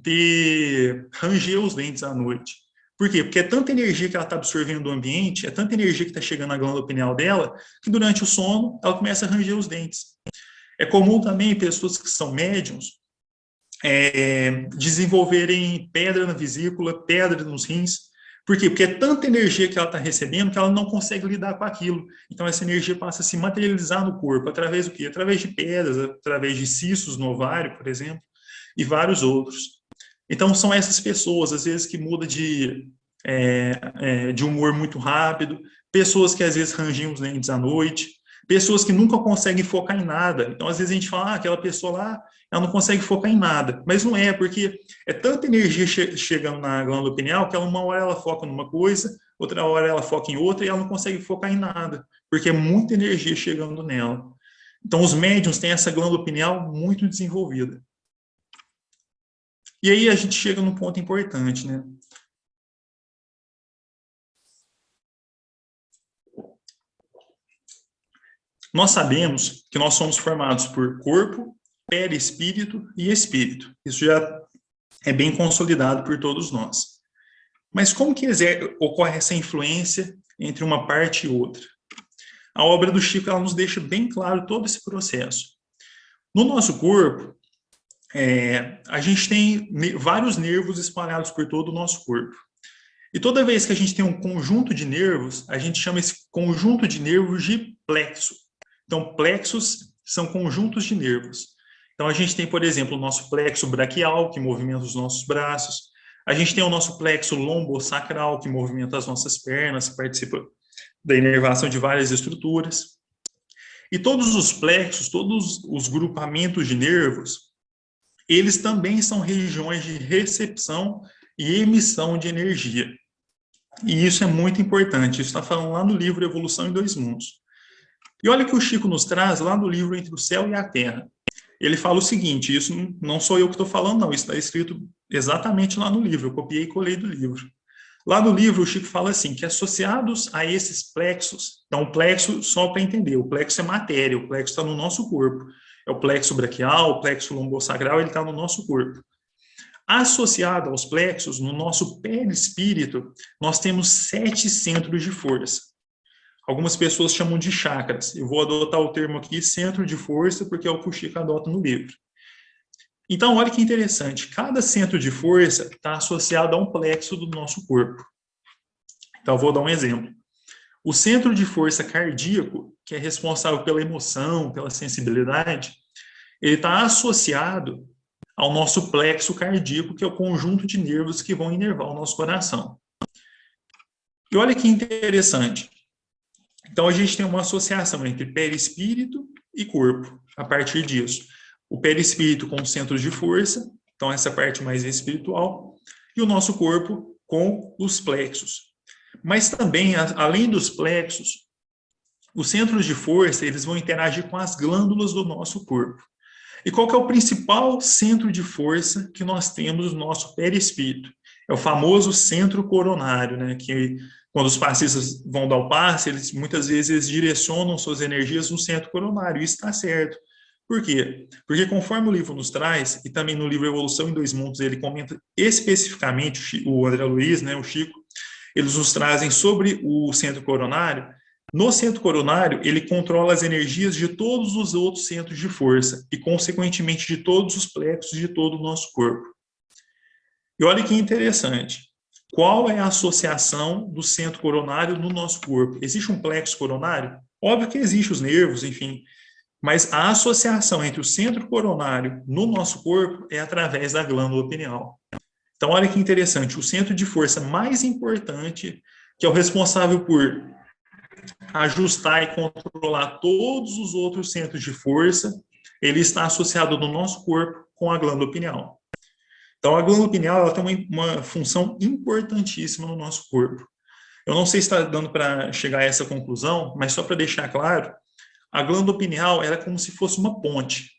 ranger os dentes à noite. Por quê? Porque é tanta energia que ela está absorvendo do ambiente, é tanta energia que está chegando na glândula pineal dela, que durante o sono ela começa a ranger os dentes. É comum também pessoas que são médiums desenvolverem pedra na vesícula, pedra nos rins. Por quê? Porque é tanta energia que ela está recebendo que ela não consegue lidar com aquilo. Então, essa energia passa a se materializar no corpo. Através do quê? Através de pedras, através de cistos no ovário, por exemplo, e vários outros. Então, são essas pessoas, às vezes, que mudam de humor muito rápido, pessoas que, às vezes, rangem os dentes à noite, pessoas que nunca conseguem focar em nada. Então, às vezes, a gente fala, aquela pessoa lá, ela não consegue focar em nada. Mas não é, porque é tanta energia chegando na glândula pineal que uma hora ela foca numa coisa, outra hora ela foca em outra e ela não consegue focar em nada, porque é muita energia chegando nela. Então, os médiuns têm essa glândula pineal muito desenvolvida. E aí a gente chega num ponto importante, né? Nós sabemos que nós somos formados por corpo, perispírito e espírito. Isso já é bem consolidado por todos nós. Mas como que ocorre essa influência entre uma parte e outra? A obra do Chico ela nos deixa bem claro todo esse processo. No nosso corpo, a gente tem vários nervos espalhados por todo o nosso corpo. E toda vez que a gente tem um conjunto de nervos, a gente chama esse conjunto de nervos de plexo. Então, plexos são conjuntos de nervos. Então, a gente tem, por exemplo, o nosso plexo braquial, que movimenta os nossos braços. A gente tem o nosso plexo lombosacral, que movimenta as nossas pernas, que participa da inervação de várias estruturas. E todos os plexos, todos os grupamentos de nervos, eles também são regiões de recepção e emissão de energia. E isso é muito importante, isso está falando lá no livro Evolução em Dois Mundos. E olha o que o Chico nos traz lá no livro Entre o Céu e a Terra. Ele fala o seguinte, isso não sou eu que estou falando, não, isso está escrito exatamente lá no livro, eu copiei e colei do livro. Lá no livro, o Chico fala assim, que associados a esses plexos, então o plexo, só para entender, o plexo é matéria, o plexo está no nosso corpo, é o plexo braquial, o plexo lombosacral, ele está no nosso corpo. Associado aos plexos, no nosso perispírito, nós temos 7 centros de força. Algumas pessoas chamam de chakras. Eu vou adotar o termo aqui, centro de força, porque é o que o Chico adota no livro. Então, olha que interessante. Cada centro de força está associado a um plexo do nosso corpo. Então, eu vou dar um exemplo. O centro de força cardíaco, que é responsável pela emoção, pela sensibilidade, ele está associado ao nosso plexo cardíaco, que é o conjunto de nervos que vão inervar o nosso coração. E olha que interessante. Então, a gente tem uma associação entre perispírito e corpo, a partir disso. O perispírito com os centros de força, então essa parte mais espiritual, e o nosso corpo com os plexos. Mas também, além dos plexos, os centros de força, eles vão interagir com as glândulas do nosso corpo. E qual que é o principal centro de força que nós temos no nosso perispírito? É o famoso centro coronário, né, que quando os passistas vão dar o passe, eles muitas vezes eles direcionam suas energias no centro coronário, isso está certo. Por quê? Porque conforme o livro nos traz, e também no livro Evolução em Dois Mundos, ele comenta especificamente, o André Luiz, né, o Chico, eles nos trazem sobre o centro coronário. No centro coronário, ele controla as energias de todos os outros centros de força e, consequentemente, de todos os plexos de todo o nosso corpo. E olha que interessante. Qual é a associação do centro coronário no nosso corpo? Existe um plexo coronário? Óbvio que existe os nervos, enfim, mas a associação entre o centro coronário no nosso corpo é através da glândula pineal. Então, olha que interessante, o centro de força mais importante, que é o responsável por ajustar e controlar todos os outros centros de força, ele está associado no nosso corpo com a glândula pineal. Então, a glândula pineal ela tem uma função importantíssima no nosso corpo. Eu não sei se está dando para chegar a essa conclusão, mas só para deixar claro, a glândula pineal ela é como se fosse uma ponte.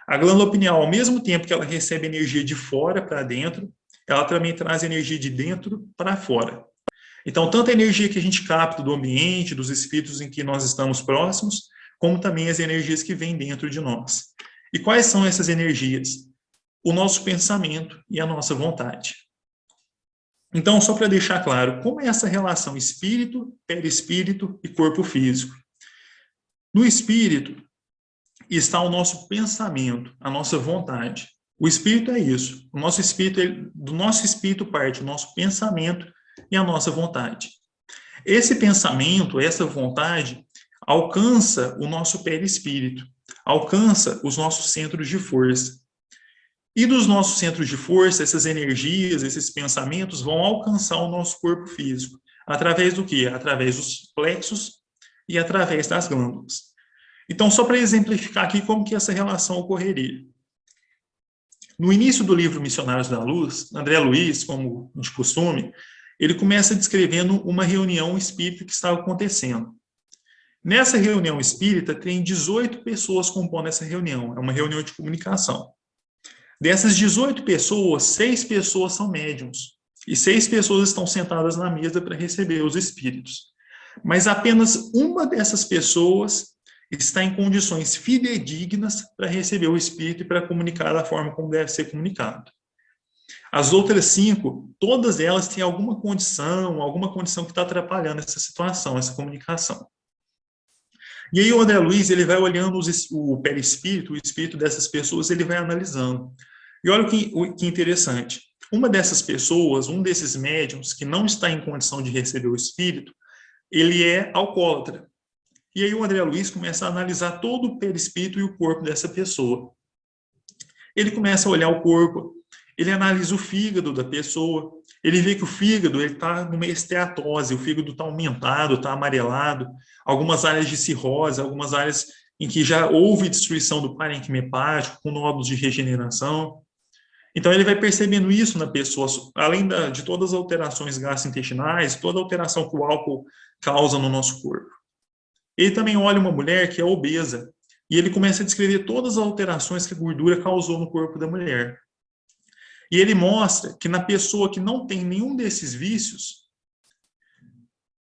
A glândula pineal, ao mesmo tempo que ela recebe energia de fora para dentro, ela também traz energia de dentro para fora. Então, tanto a energia que a gente capta do ambiente, dos espíritos em que nós estamos próximos, como também as energias que vêm dentro de nós. E quais são essas energias? O nosso pensamento e a nossa vontade. Então, só para deixar claro, como é essa relação espírito, perispírito e corpo físico? No espírito está o nosso pensamento, a nossa vontade. O espírito é isso. O nosso espírito, do nosso espírito parte o nosso pensamento e a nossa vontade. Esse pensamento, essa vontade, alcança o nosso perispírito, alcança os nossos centros de força. E dos nossos centros de força, essas energias, esses pensamentos vão alcançar o nosso corpo físico. Através do quê? Através dos plexos e através das glândulas. Então, só para exemplificar aqui como que essa relação ocorreria. No início do livro Missionários da Luz, André Luiz, como de costume, ele começa descrevendo uma reunião espírita que estava acontecendo. Nessa reunião espírita, tem 18 pessoas compondo essa reunião. É uma reunião de comunicação. Dessas 18 pessoas, 6 pessoas são médiums. E 6 pessoas estão sentadas na mesa para receber os espíritos. Mas apenas uma dessas pessoas está em condições fidedignas para receber o espírito e para comunicar da forma como deve ser comunicado. As outras 5, todas elas têm alguma condição que está atrapalhando essa situação, essa comunicação. E aí o André Luiz, ele vai olhando o perispírito, o espírito dessas pessoas, ele vai analisando. E olha o que interessante. Uma dessas pessoas, um desses médiums que não está em condição de receber o espírito, ele é alcoólatra. E aí o André Luiz começa a analisar todo o perispírito e o corpo dessa pessoa. Ele começa a olhar o corpo, ele analisa o fígado da pessoa, ele vê que o fígado está numa esteatose, o fígado está aumentado, está amarelado, algumas áreas de cirrose, algumas áreas em que já houve destruição do parênquima hepático, com nódulos de regeneração. Então, ele vai percebendo isso na pessoa, além de todas as alterações gastrointestinais, toda a alteração que o álcool causa no nosso corpo. Ele também olha uma mulher que é obesa, e ele começa a descrever todas as alterações que a gordura causou no corpo da mulher. E ele mostra que na pessoa que não tem nenhum desses vícios,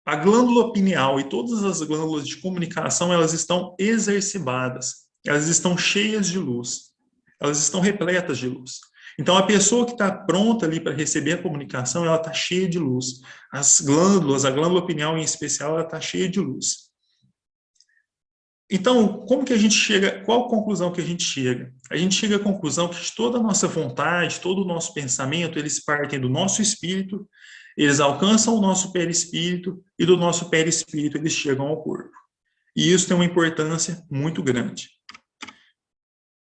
a glândula pineal e todas as glândulas de comunicação, elas estão exacerbadas, elas estão cheias de luz, elas estão repletas de luz. Então, a pessoa que está pronta ali para receber a comunicação, ela está cheia de luz. As glândulas, a glândula pineal em especial, ela está cheia de luz. Então, como que a gente chega, qual a conclusão que a gente chega? A gente chega à conclusão que toda a nossa vontade, todo o nosso pensamento, eles partem do nosso espírito, eles alcançam o nosso perispírito, e do nosso perispírito eles chegam ao corpo. E isso tem uma importância muito grande.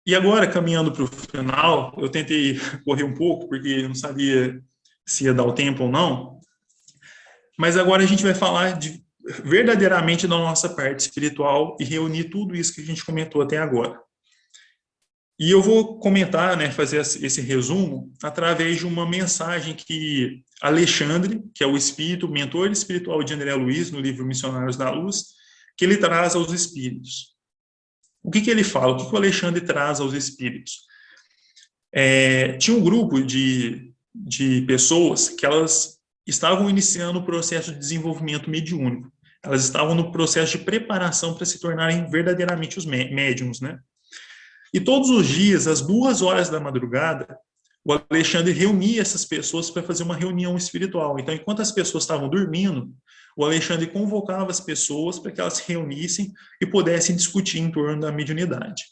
E agora, caminhando para o final, eu tentei correr um pouco, porque eu não sabia se ia dar o tempo ou não, mas agora a gente vai falar verdadeiramente da nossa parte espiritual e reunir tudo isso que a gente comentou até agora. E eu vou comentar, né, fazer esse resumo através de uma mensagem que Alexandre, que é o espírito, o mentor espiritual de André Luiz, no livro Missionários da Luz, que ele traz aos espíritos. O que ele fala? O que o Alexandre traz aos espíritos? Tinha um grupo de pessoas que elas estavam iniciando o processo de desenvolvimento mediúnico. Elas estavam no processo de preparação para se tornarem verdadeiramente os médiums, né? E todos os dias, às 2 horas da madrugada, o Alexandre reunia essas pessoas para fazer uma reunião espiritual. Então, enquanto as pessoas estavam dormindo, o Alexandre convocava as pessoas para que elas se reunissem e pudessem discutir em torno da mediunidade.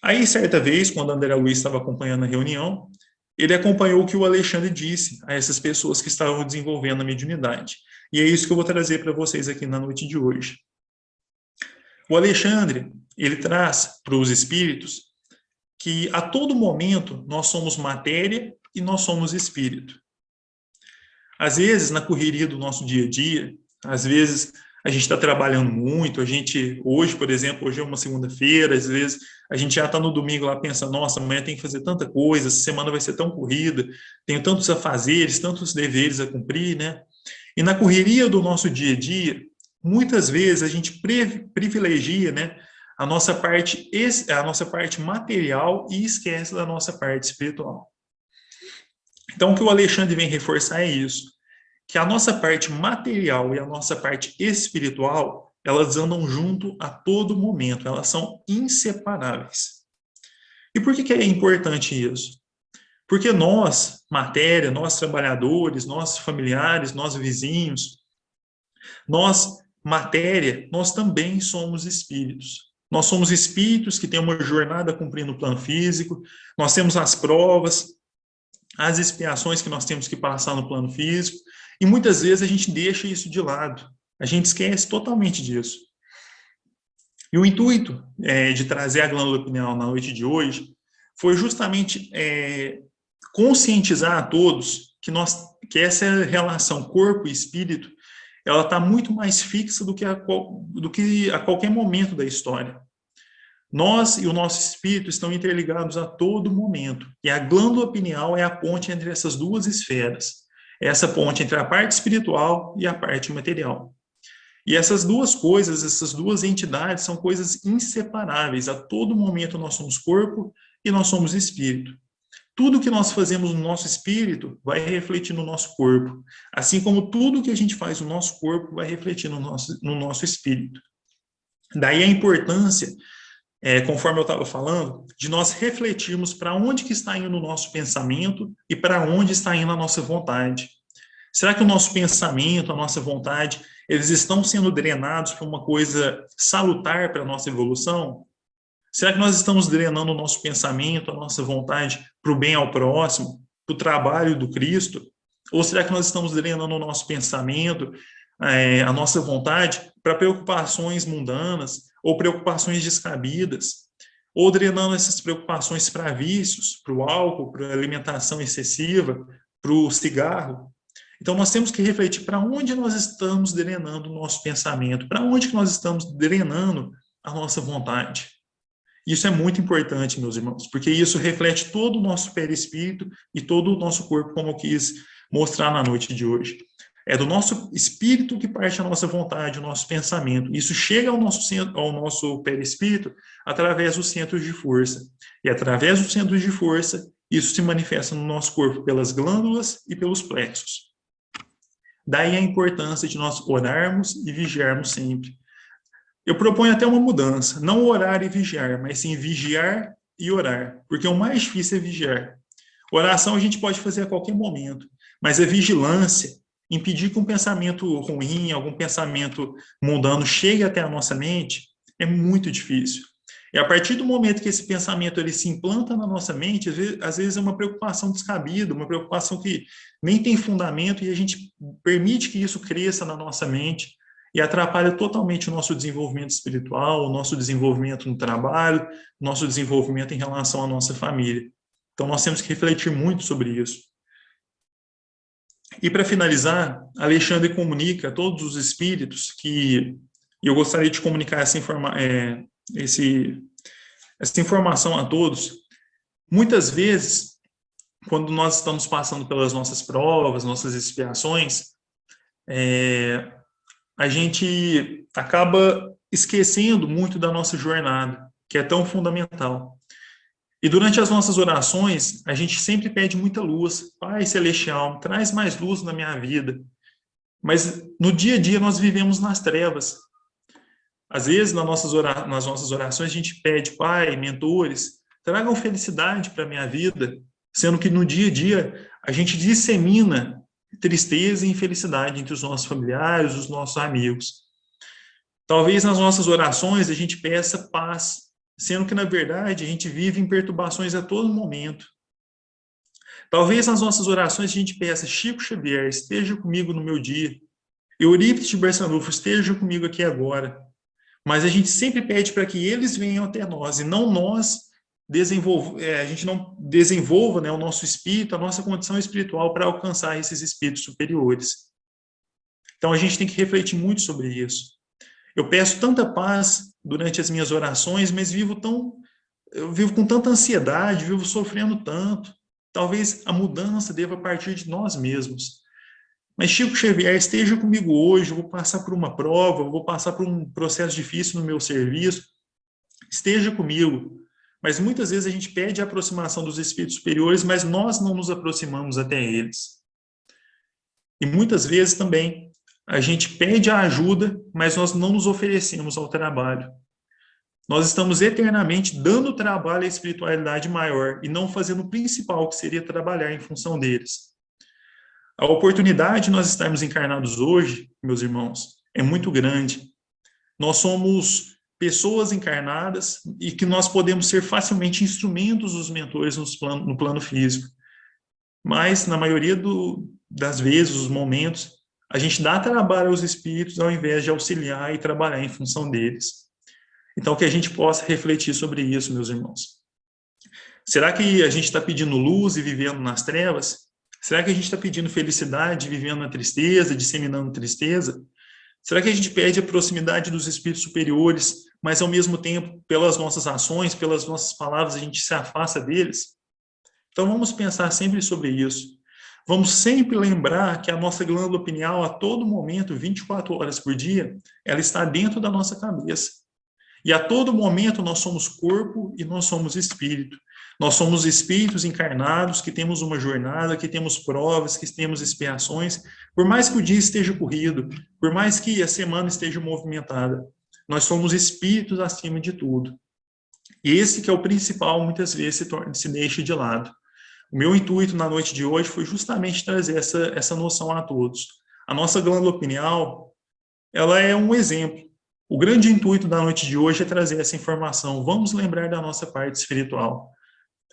Aí, certa vez, quando André Luiz estava acompanhando a reunião, ele acompanhou o que o Alexandre disse a essas pessoas que estavam desenvolvendo a mediunidade. E é isso que eu vou trazer para vocês aqui na noite de hoje. O Alexandre, ele traz para os espíritos que a todo momento nós somos matéria e nós somos espírito. Às vezes, na correria do nosso dia a dia, às vezes a gente está trabalhando muito, hoje, por exemplo, hoje é uma segunda-feira, às vezes a gente já está no domingo lá pensando, nossa, amanhã tem que fazer tanta coisa, essa semana vai ser tão corrida, tenho tantos afazeres, tantos deveres a cumprir, né? E na correria do nosso dia a dia, muitas vezes a gente privilegia, né, a nossa parte material e esquece da nossa parte espiritual. Então, o que o Alexandre vem reforçar é isso, que a nossa parte material e a nossa parte espiritual, elas andam junto a todo momento, elas são inseparáveis. E por que é importante isso? Porque nós, matéria, nós trabalhadores, nós familiares, nós vizinhos, nós, matéria, nós também somos espíritos. Nós somos espíritos que têm uma jornada cumprindo o plano físico, nós temos as provas, as expiações que nós temos que passar no plano físico, e muitas vezes a gente deixa isso de lado, a gente esquece totalmente disso. E o intuito de trazer a glândula pineal na noite de hoje foi justamente conscientizar a todos que essa relação corpo e espírito, ela está muito mais fixa do que a qualquer momento da história. Nós e o nosso espírito estão interligados a todo momento. E a glândula pineal é a ponte entre essas duas esferas. É essa ponte entre a parte espiritual e a parte material. E essas duas coisas, essas duas entidades, são coisas inseparáveis. A todo momento nós somos corpo e nós somos espírito. Tudo que nós fazemos no nosso espírito vai refletir no nosso corpo. Assim como tudo que a gente faz no nosso corpo vai refletir no nosso espírito. Daí a importância, conforme eu estava falando, de nós refletirmos para onde que está indo o nosso pensamento e para onde está indo a nossa vontade. Será que o nosso pensamento, a nossa vontade, eles estão sendo drenados para uma coisa salutar para a nossa evolução? Será que nós estamos drenando o nosso pensamento, a nossa vontade para o bem ao próximo, para o trabalho do Cristo? Ou será que nós estamos drenando o nosso pensamento, a nossa vontade para preocupações mundanas ou preocupações descabidas? Ou drenando essas preocupações para vícios, para o álcool, para a alimentação excessiva, para o cigarro? Então, nós temos que refletir para onde nós estamos drenando o nosso pensamento, para onde que nós estamos drenando a nossa vontade. Isso é muito importante, meus irmãos, porque isso reflete todo o nosso perispírito e todo o nosso corpo, como eu quis mostrar na noite de hoje. É do nosso espírito que parte a nossa vontade, o nosso pensamento. Isso chega ao nosso perispírito através dos centros de força. E através dos centros de força, isso se manifesta no nosso corpo pelas glândulas e pelos plexos. Daí a importância de nós orarmos e vigiarmos sempre. Eu proponho até uma mudança, não orar e vigiar, mas sim vigiar e orar, porque o mais difícil é vigiar. Oração a gente pode fazer a qualquer momento, mas a vigilância, impedir que um pensamento ruim, algum pensamento mundano chegue até a nossa mente, é muito difícil. E a partir do momento que esse pensamento ele se implanta na nossa mente, às vezes é uma preocupação descabida, uma preocupação que nem tem fundamento, e a gente permite que isso cresça na nossa mente e atrapalha totalmente o nosso desenvolvimento espiritual, o nosso desenvolvimento no trabalho, o nosso desenvolvimento em relação à nossa família. Então, nós temos que refletir muito sobre isso. E, para finalizar, Alexandre comunica a todos os espíritos que eu gostaria de comunicar essa informação a todos. Muitas vezes, quando nós estamos passando pelas nossas provas, nossas expiações, a gente acaba esquecendo muito da nossa jornada, que é tão fundamental. E durante as nossas orações, a gente sempre pede muita luz. Pai Celestial, traz mais luz na minha vida. Mas no dia a dia nós vivemos nas trevas. Às vezes, nas nossas orações, a gente pede, Pai, mentores, tragam felicidade para a minha vida, sendo que no dia a dia a gente dissemina tristeza e infelicidade entre os nossos familiares, os nossos amigos. Talvez nas nossas orações a gente peça paz, sendo que, na verdade, a gente vive em perturbações a todo momento. Talvez nas nossas orações a gente peça, Chico Xavier, esteja comigo no meu dia. Eurípides de Barçanufo, esteja comigo aqui agora. Mas a gente sempre pede para que eles venham até nós, e não nós a gente não desenvolva, né, o nosso espírito, a nossa condição espiritual para alcançar esses espíritos superiores. Então a gente tem que refletir muito sobre isso. Eu peço tanta paz durante as minhas orações, mas eu vivo com tanta ansiedade, vivo sofrendo tanto. Talvez a mudança deva partir de nós mesmos. Mas Chico Xavier, esteja comigo hoje, eu vou passar por uma prova, eu vou passar por um processo difícil no meu serviço. Esteja comigo. Mas muitas vezes a gente pede a aproximação dos espíritos superiores, mas nós não nos aproximamos até eles. E muitas vezes também a gente pede a ajuda, mas nós não nos oferecemos ao trabalho. Nós estamos eternamente dando trabalho à espiritualidade maior e não fazendo o principal, que seria trabalhar em função deles. A oportunidade de nós estarmos encarnados hoje, meus irmãos, é muito grande. Nós somos pessoas encarnadas e que nós podemos ser facilmente instrumentos dos mentores no plano físico. Mas, na maioria das vezes, os momentos, a gente dá trabalho aos espíritos ao invés de auxiliar e trabalhar em função deles. Então, que a gente possa refletir sobre isso, meus irmãos. Será que a gente está pedindo luz e vivendo nas trevas? Será que a gente está pedindo felicidade e vivendo na tristeza, disseminando tristeza? Será que a gente pede a proximidade dos espíritos superiores, mas ao mesmo tempo, pelas nossas ações, pelas nossas palavras, a gente se afasta deles? Então vamos pensar sempre sobre isso. Vamos sempre lembrar que a nossa glândula pineal, a todo momento, 24 horas por dia, ela está dentro da nossa cabeça. E a todo momento nós somos corpo e nós somos espírito. Nós somos espíritos encarnados, que temos uma jornada, que temos provas, que temos expiações. Por mais que o dia esteja corrido, por mais que a semana esteja movimentada, nós somos espíritos acima de tudo. E esse que é o principal, muitas vezes se deixa de lado. O meu intuito na noite de hoje foi justamente trazer essa noção a todos. A nossa glândula pineal, ela é um exemplo. O grande intuito da noite de hoje é trazer essa informação. Vamos lembrar da nossa parte espiritual.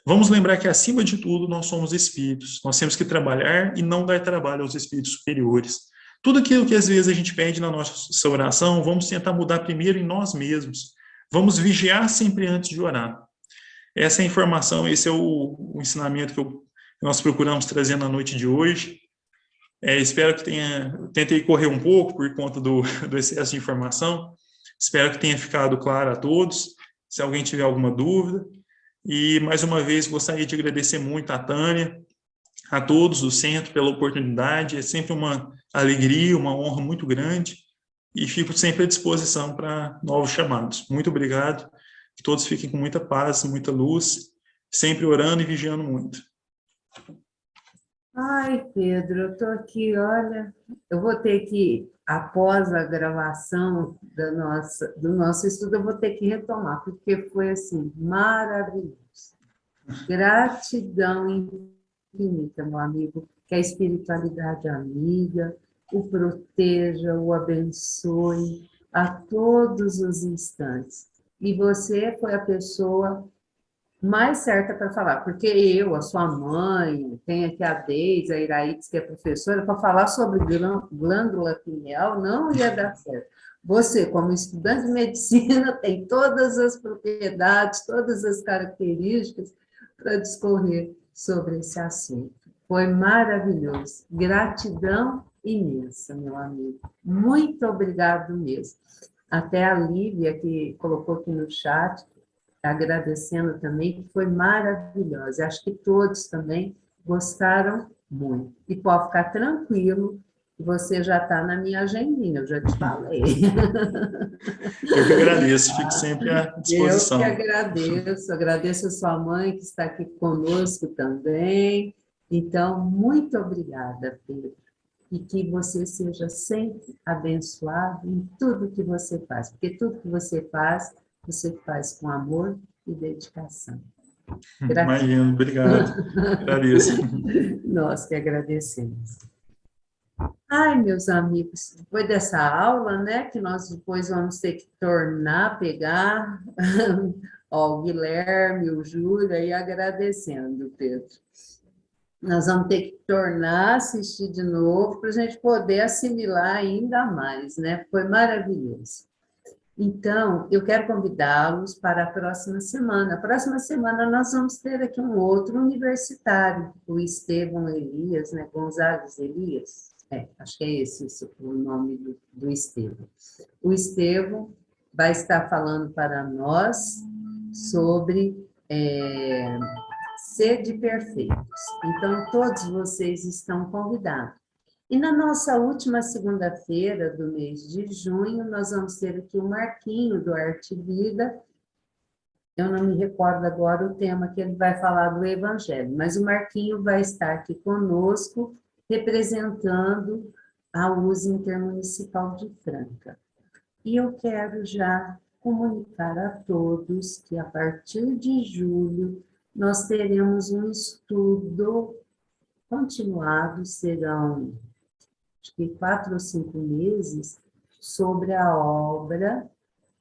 Vamos lembrar que, acima de tudo, nós somos espíritos. Nós temos que trabalhar e não dar trabalho aos espíritos superiores. Tudo aquilo que, às vezes, a gente pede na nossa oração, vamos tentar mudar primeiro em nós mesmos. Vamos vigiar sempre antes de orar. Essa é a informação, esse é o ensinamento que nós procuramos trazer na noite de hoje. Espero que tentei correr um pouco por conta do excesso de informação. Espero que tenha ficado claro a todos. se alguém tiver alguma dúvida. E, mais uma vez, gostaria de agradecer muito a Tânia, a todos do centro pela oportunidade. É sempre uma alegria, uma honra muito grande. E fico sempre à disposição para novos chamados. Muito obrigado. Que todos fiquem com muita paz, muita luz, sempre orando e vigiando muito. Ai, Pedro, eu estou aqui, olha, eu vou ter que, após a gravação do nosso estudo, eu vou ter que retomar, porque foi, assim, maravilhoso. Gratidão infinita, meu amigo, que a espiritualidade amiga o proteja, o abençoe a todos os instantes. E você foi a pessoa mais certa para falar, porque eu, a sua mãe, tem aqui a Deise, a Iraídes, que é professora, para falar sobre glândula pineal, não ia dar certo. Você, como estudante de medicina, tem todas as propriedades, todas as características para discorrer sobre esse assunto. Foi maravilhoso. Gratidão imensa, meu amigo. Muito obrigado mesmo. Até a Lívia, que colocou aqui no chat, agradecendo também, que foi maravilhosa. Acho que todos também gostaram muito. E pode ficar tranquilo, que você já está na minha agendinha, eu já te falei. Eu que agradeço, fico sempre à disposição. Eu que agradeço a sua mãe que está aqui conosco também. Então, muito obrigada, Pedro. E que você seja sempre abençoado em tudo que você faz, porque tudo que você faz com amor e dedicação. Imagino, obrigado. Agradeço. Nós que agradecemos. Ai, meus amigos, depois dessa aula, né, que nós depois vamos ter que tornar a pegar, ó, o Guilherme, o Júlio, aí agradecendo, Pedro. Nós vamos ter que tornar a assistir de novo para a gente poder assimilar ainda mais, né? Foi maravilhoso. Então, eu quero convidá-los para a próxima semana. A próxima semana nós vamos ter aqui um outro universitário, o Estevão Elias, né? Gonzalez Elias. Acho que é esse o nome do Estevão. O Estevão vai estar falando para nós sobre sede perfeitos. Então, todos vocês estão convidados. E na nossa última segunda-feira do mês de junho, nós vamos ter aqui o Marquinho do Arte Vida. Eu não me recordo agora o tema que ele vai falar do Evangelho, mas o Marquinho vai estar aqui conosco, representando a USA Intermunicipal de Franca. E eu quero já comunicar a todos que a partir de julho nós teremos um estudo continuado, serão acho que 4 ou 5 meses, sobre a obra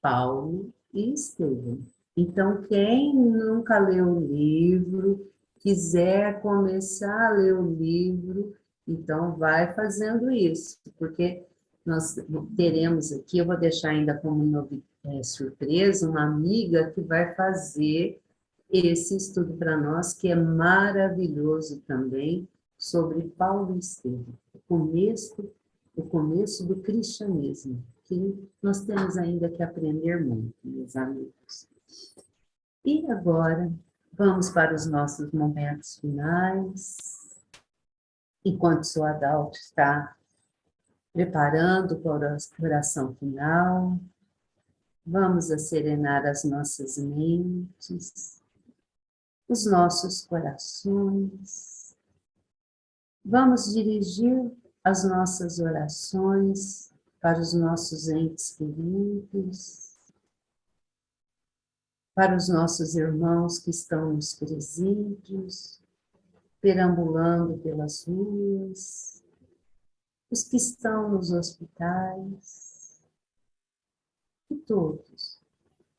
Paulo e Estevão. Então, quem nunca leu o livro, quiser começar a ler o livro, então vai fazendo isso, porque nós teremos aqui, eu vou deixar ainda como surpresa, uma amiga que vai fazer esse estudo para nós, que é maravilhoso também, sobre Paulo e Estevão, o começo do cristianismo, que nós temos ainda que aprender muito, meus amigos. E agora, vamos para os nossos momentos finais. Enquanto o seu Adalto está preparando para a oração final, vamos serenar as nossas mentes, os nossos corações. Vamos dirigir as nossas orações para os nossos entes queridos, para os nossos irmãos que estão nos presídios, perambulando pelas ruas, os que estão nos hospitais, que todos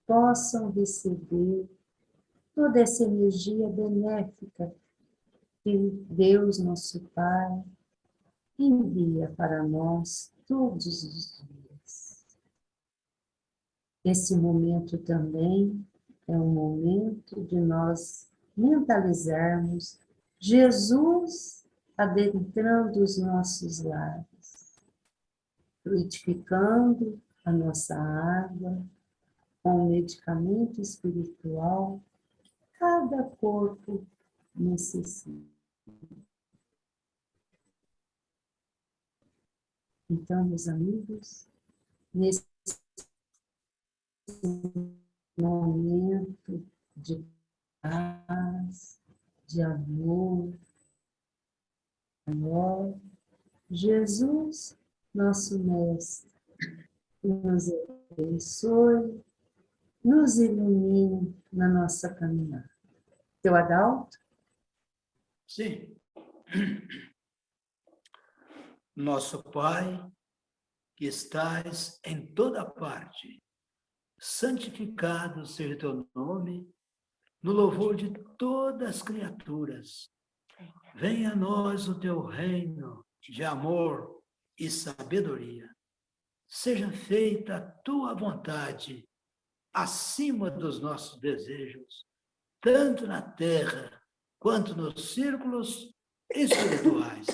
possam receber toda essa energia benéfica que Deus, nosso Pai, envia para nós todos os dias. Esse momento também é um momento de nós mentalizarmos Jesus adentrando os nossos lares, fluidificando a nossa água, com o medicamento espiritual que cada corpo necessita. Então, meus amigos, nesse momento de paz, de amor, Jesus, nosso Mestre, nos abençoe, nos ilumine na nossa caminhada. Seu Adalto? Sim. Nosso Pai, que estais em toda parte, santificado seja teu nome, no louvor de todas as criaturas. Venha a nós o teu reino de amor e sabedoria. Seja feita a tua vontade, acima dos nossos desejos, tanto na terra quanto nos círculos espirituais.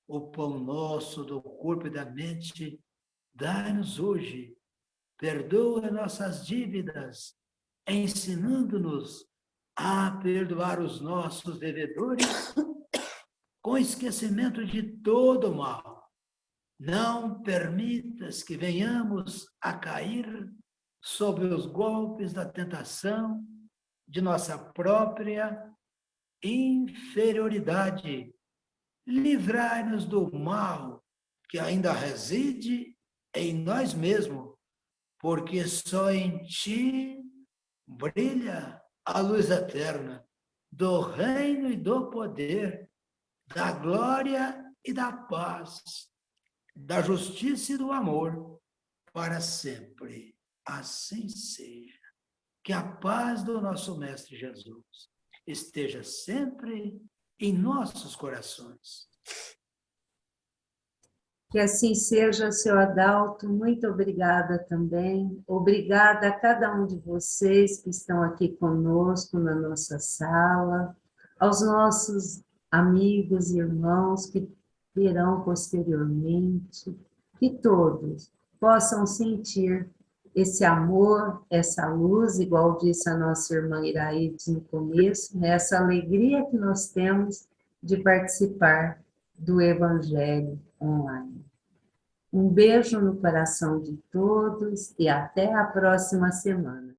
O pão nosso do corpo e da mente, dai-nos hoje. Perdoa nossas dívidas, ensinando-nos a perdoar os nossos devedores, com esquecimento de todo o mal. Não permitas que venhamos a cair sob os golpes da tentação de nossa própria inferioridade. Livrai-nos do mal que ainda reside em nós mesmos, porque só em ti brilha a luz eterna do reino e do poder, da glória e da paz, da justiça e do amor, para sempre. Assim seja. Que a paz do nosso Mestre Jesus esteja sempre em nossos corações. Que assim seja, seu Adalto. Muito obrigada também. Obrigada a cada um de vocês que estão aqui conosco na nossa sala, aos nossos amigos e irmãos que virão posteriormente, que todos possam sentir esse amor, essa luz, igual disse a nossa irmã Iraíde no começo, né? Essa alegria que nós temos de participar do Evangelho online. Um beijo no coração de todos e até a próxima semana.